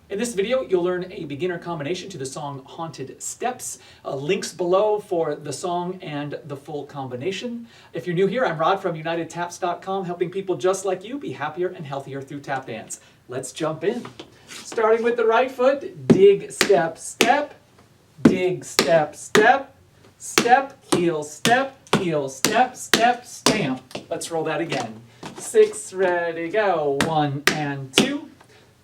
In this video, you'll learn a beginner combination to the song Haunted Steps. Links below for the song and the full combination. If you're new here, I'm Rod from UnitedTaps.com, helping people just like you be happier and healthier through tap dance. Let's jump in. Starting with the right foot, dig, step, step, dig, step, step, step, heel, step, step, stamp. Let's roll that again. 6, ready, go. 1 and 2.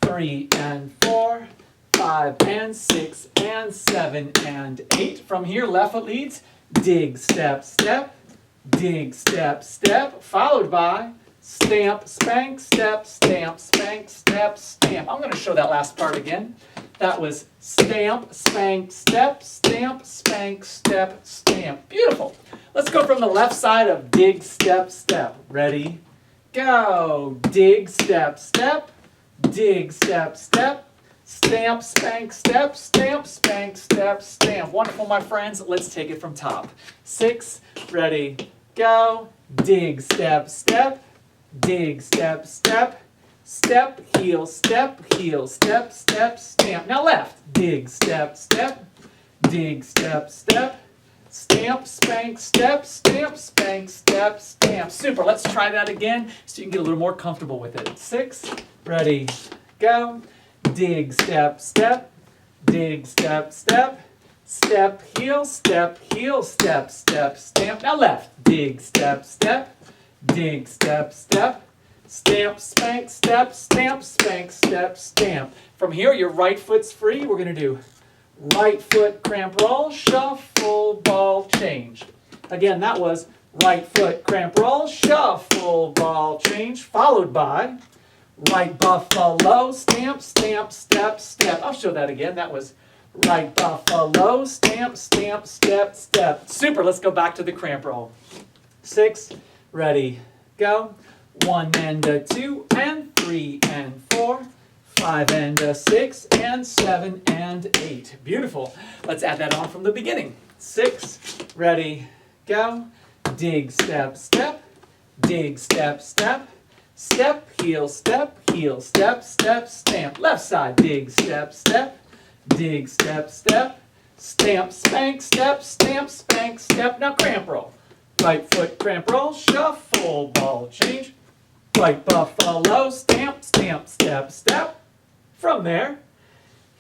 3 and 4, 5 and 6 and 7 and 8. From here, left foot leads. Dig, step, step. Dig, step, step. Followed by stamp, spank, step, stamp, spank, step, stamp. I'm going to show that last part again. That was stamp, spank, step, stamp, spank, step, stamp. Beautiful. Let's go from the left side of dig, step, step. Ready? Go. Dig, step, step. Dig, step, step, stamp, spank, step, stamp, spank, step, stamp. Wonderful, my friends. Let's take it from top. 6, ready, go. Dig, step, step, dig, step, step, step, heel, step, step, stamp. Now left. Dig, step, step, dig, step, step, stamp, spank, step, stamp, spank, step, stamp. Super. Let's try that again so you can get a little more comfortable with it. 6, ready, go. Dig, step, step, dig, step, step, step, step, stamp. Now left. Dig, step, step, dig, step, step, stamp, spank, step, stamp, spank, step, stamp. From here, your right foot's free. We're going to do right foot cramp roll, shuffle, ball, change. Again, that was right foot cramp roll, shuffle, ball, change, followed by right buffalo, stamp, stamp, step, step. I'll show that again. That was right buffalo, stamp, stamp, step, step. Super. Let's go back to the cramp roll. 6, ready, go. 1 and a 2 and 3 and 4. 5 and a 6 and 7 and 8. Beautiful. Let's add that on from the beginning. 6, ready, go. Dig, step, step, dig, step, step, step, step, step, stamp. Left side, dig, step, step, dig, step, step, stamp, spank, step, stamp, spank, step. Now cramp roll. Right foot cramp roll, shuffle, ball, change. Right buffalo, stamp, stamp, step, step. From there,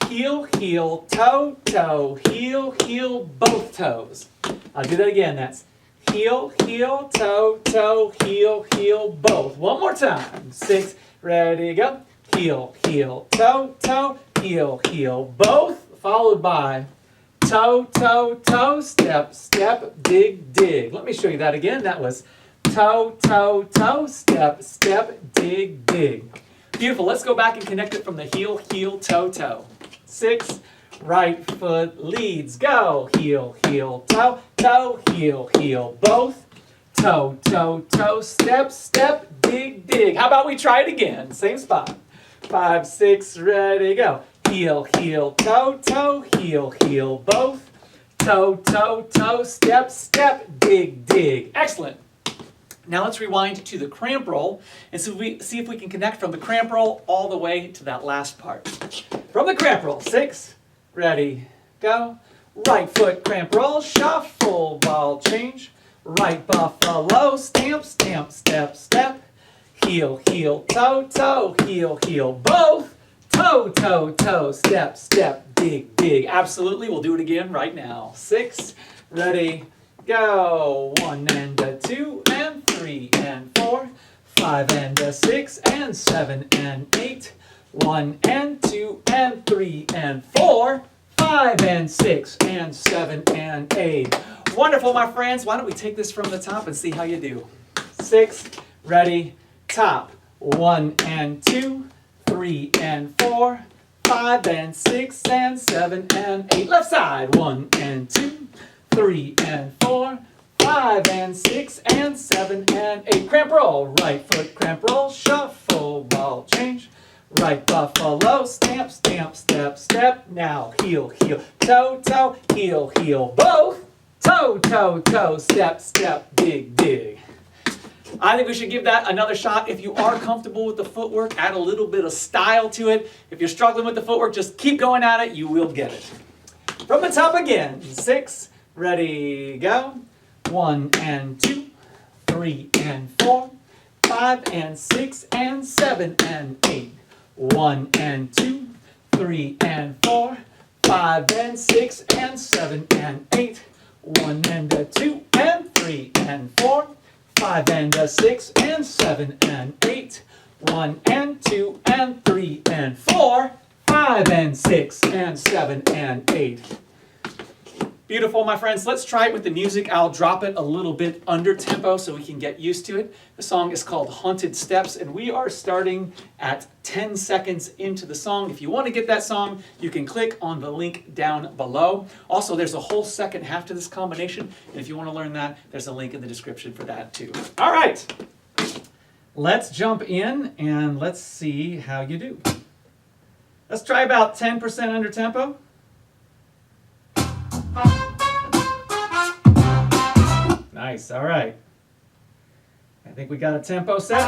heel, heel, toe, toe, heel, heel, both toes. I'll do that again. That's heel, heel, toe, toe, heel, heel, both. One more time. 6, ready, go. Heel, heel, toe, toe, heel, heel, both. Followed by toe, toe, toe, step, step, dig, dig. Let me show you that again. That was toe, toe, toe, step, step, dig, dig. Beautiful. Let's go back and connect it from the heel, heel, toe, toe. 6, right foot leads. Go. Heel, heel, toe, toe, heel, heel, both. Toe, toe, toe, step, step, dig, dig. How about we try it again? Same spot. 5, 6, ready, go. Heel, heel, toe, toe, heel, heel, both. Toe, toe, toe, step, step, dig, dig. Excellent. Now let's rewind to the cramp roll and see if we can connect from the cramp roll all the way to that last part. From the cramp roll, 6, ready, go. Right foot cramp roll, shuffle, ball, change. Right buffalo, stamp, stamp, step, step. Heel, heel, toe, toe, heel, heel, both. Toe, toe, toe, step, step, dig, dig. Absolutely, we'll do it again right now. 6, ready, go. 1 and a 2 and 3 and 4. 5 and a 6 and 7 and 8. 1 and 2 and 3 and 4. 5 and 6 and 7 and 8. Wonderful, my friends. Why don't we take this from the top and see how you do. 6, ready, top. 1 and 2, 3 and 4. 5 and 6 and 7 and 8. Left side. 1 and 2, 3 and 4. 5 and 6 and 7 and 8. Cramp roll. Right foot cramp roll. Shuffle, ball, change. Right buffalo, stamp, stamp, step, step. Now heel, heel, toe, toe, heel, heel, both. Toe, toe, toe, step, step, dig, dig. I think we should give that another shot. If you are comfortable with the footwork, add a little bit of style to it. If you're struggling with the footwork, just keep going at it. You will get it. From the top again. 6, ready, go. 1 and 2, 3 and 4, 5 and 6 and 7 and 8. 1 and 2, 3 and 4, 5 and 6 and 7 and 8. 1 and a 2 and 3 and 4, 5 and a 6 and 7 and 8. 1 and 2 and 3 and 4, 5 and 6 and 7 and 8. Beautiful, my friends. Let's try it with the music. I'll drop it a little bit under tempo so we can get used to it. The song is called Haunted Steps, and we are starting at 10 seconds into the song. If you want to get that song, you can click on the link down below. Also, there's a whole second half to this combination, and if you want to learn that, there's a link in the description for that too. All right, let's jump in and let's see how you do. Let's try about 10% under tempo. Nice, all right. I think we got a tempo set.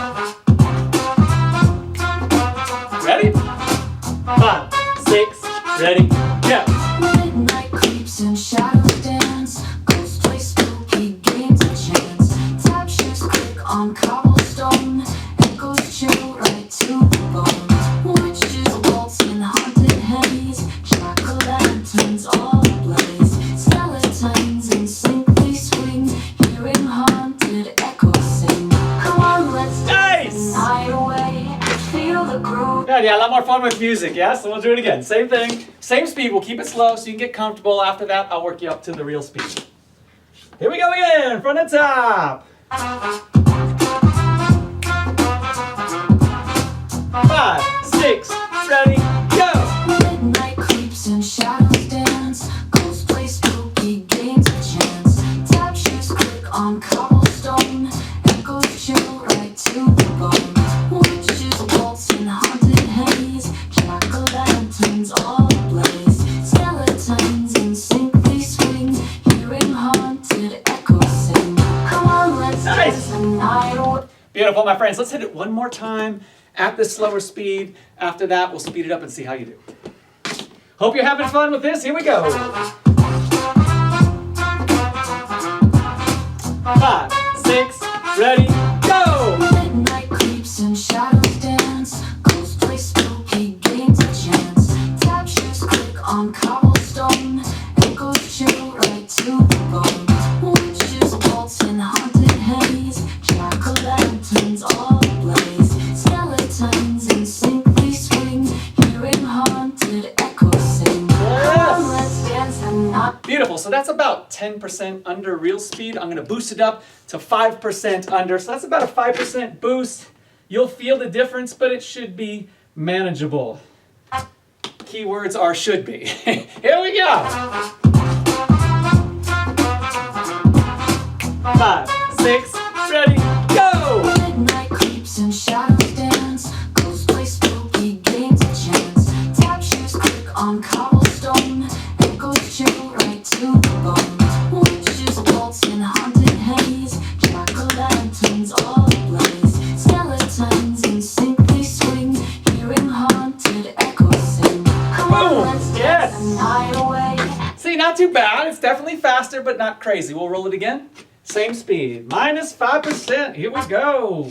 Ready? 5, 6, ready, go. Midnight creeps and shadows dance. Ghosts play spooky games of chance. Tap shoes click on cobblestone. Echoes chill right to the bone. Witches waltz in haunted haze. Jack-o'-lanterns all ablaze. Skeletons in sync they swing. Hearing haunted echoes sing. Come on, let's dance the night away. Feel the groove. Yeah, a lot more fun with music, yeah? So we'll do it again. Same thing, same speed. We'll keep it slow so you can get comfortable. After that, I'll work you up to the real speed. Here we go again, from the top. 5, 6, ready, go. Midnight creeps and shadows dance. Ghosts play spooky games of chance. Tap shoes click on cobblestone. Echoes chill right to the bone. Witches waltz in haunted haze. Jack-o'-lanterns all ablaze. Skeletons in sync they swing. Hearing haunted echoes sing. Come on, let's dance the night away. Beautiful, my friends. Let's hit it one more time at this slower speed. After that, we'll speed it up and see how you do. Hope you're having fun with this. Here we go. 5, 6, ready, go. Midnight creeps and shadows dance. Ghosts play spooky games of chance. Tap shoes click on cobblestone. Echoes chill right to the bone. Witches waltz in haunted haze. Jack-o'-lanterns all ablaze. Skeletons in sync they swing. Hearing haunted echoes sing. Come on, let's dance the night. Beautiful. So that's about 10% under real speed. I'm going to boost it up to 5% under. So that's about a 5% boost. You'll feel the difference, but it should be manageable. Keywords are should be. Here we go. 5, 6, ready, go. Midnight creeps and shadows dance. Ghosts play spooky games of chance. Tap shoes click on cobblestone. Echoes chill right to the bone. Witches waltz in haunted haze. Jack-o'-lanterns all ablaze. Skeletons in sync they swing. Hearing haunted echoes sing. Come on, Boom. let's dance Yes. the night away. See, not too bad. It's definitely faster, but not crazy. We'll roll it again. Same speed. Minus 5%. Here we go.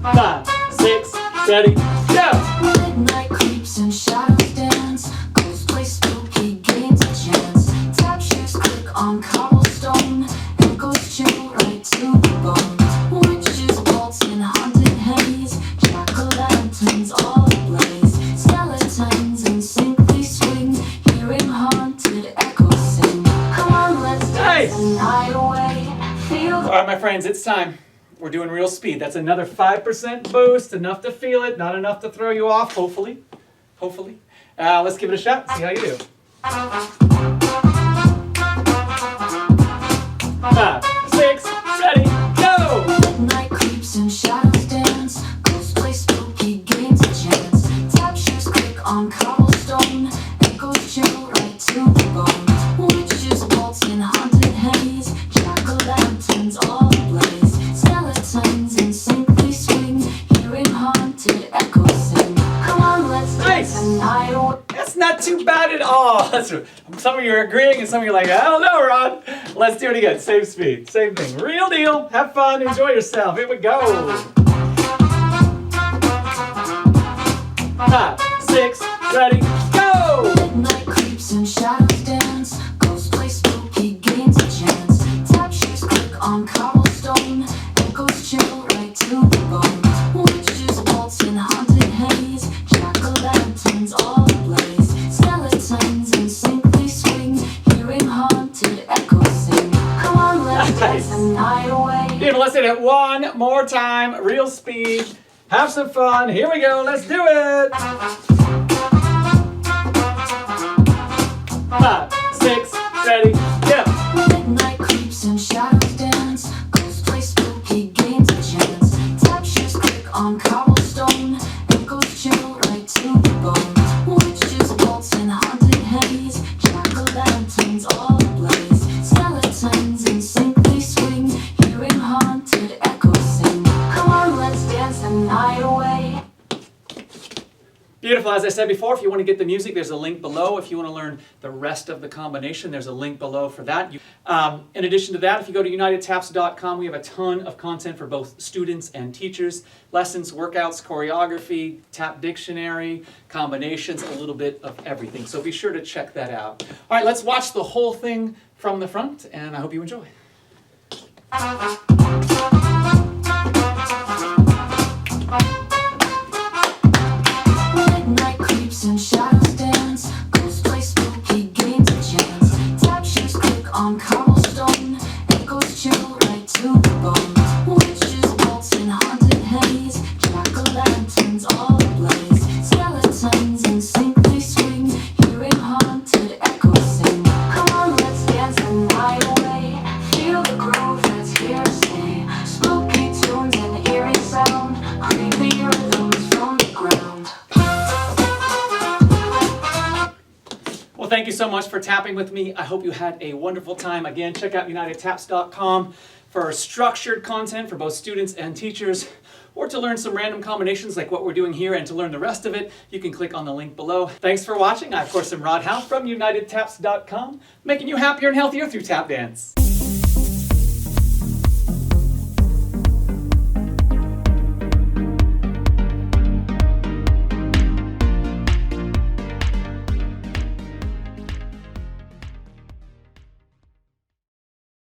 5, 6, ready, go. Midnight creeps and shadows dance. Ghosts play spooky games of chance. Tap shoes click on cobblestone. Echoes chill right to the bone. Witches waltz in haunted haze. Jack-o'-lanterns all ablaze. Skeletons in sync they swing. Hearing haunted echoes sing. Come on, let's dance the night away. Feel All right, my friends, it's time. We're doing real speed. That's another 5% boost. Enough to feel it, not enough to throw you off, hopefully. Hopefully. Let's give it a shot, see how you do. 5, 6, ready, go! Midnight creeps and shadows dance. Ghosts play spooky games of chance. Tap shoes click on cobblestone. Echoes chill right to the bone. Witches waltz in haunted haze. haunted echoes sing. Come on, let's Nice. dance the night away. That's not too bad at all. Some of you are agreeing and some of you are like, I don't know, Rod. Let's do it again. Same speed, same thing. Real deal. Have fun. Enjoy yourself. Here we go. 5, 6, ready, go! Midnight creeps and shadows dance. Ghosts play spooky games of chance. Tap shoes click on cobblestone. Echoes chill right to the bone. Witches waltz in haunted haze. Jack-o'-lanterns all ablaze. Skeletons in sync they swing. Hearing haunted echoes sing. Come on, let's dance the night away. People, let's hit it one more time. Real speed. Have some fun. Here we go. Let's do it. 5, 6, ready, go. Midnight creeps and shadows dance. Ghosts play spooky games of chance. Tap shoes click on cobblestone. Echoes chill right to the bone. Witches waltz in haunted haze. Jack-o'-lanterns all ablaze. Skeletons in sync they swing. Hearing haunted echoes sing. Come on, let's dance the night away. Beautiful. As I said before, if you want to get the music, there's a link below. If you want to learn the rest of the combination, there's a link below for that. In addition to that, if you go to unitedtaps.com, we have a ton of content for both students and teachers. Lessons, workouts, choreography, tap dictionary, combinations, a little bit of everything. So be sure to check that out. All right, let's watch the whole thing from the front, and I hope you enjoy. Midnight creeps and shadows dance. Ghosts play spooky games of chance. Tap shoes click on cobblestone. Echoes chill right to the bone. Witches waltz in haunted haze. Jack-o'-lanterns all ablaze. Skeletons in sync they swing. Hearing haunted echoes sing. Come on, let's dance the night away. Feel the groove that's here to stay. Spooky tunes and eerie sound. Creepy rhythms from the ground. Well, thank you so much for tapping with me. I hope you had a wonderful time. Again, check out unitedtaps.com for structured content for both students and teachers, or to learn some random combinations like what we're doing here, and to learn the rest of it, you can click on the link below. Thanks for watching. I, of course, am Rod Howe from unitedtaps.com, making you happier and healthier through tap dance.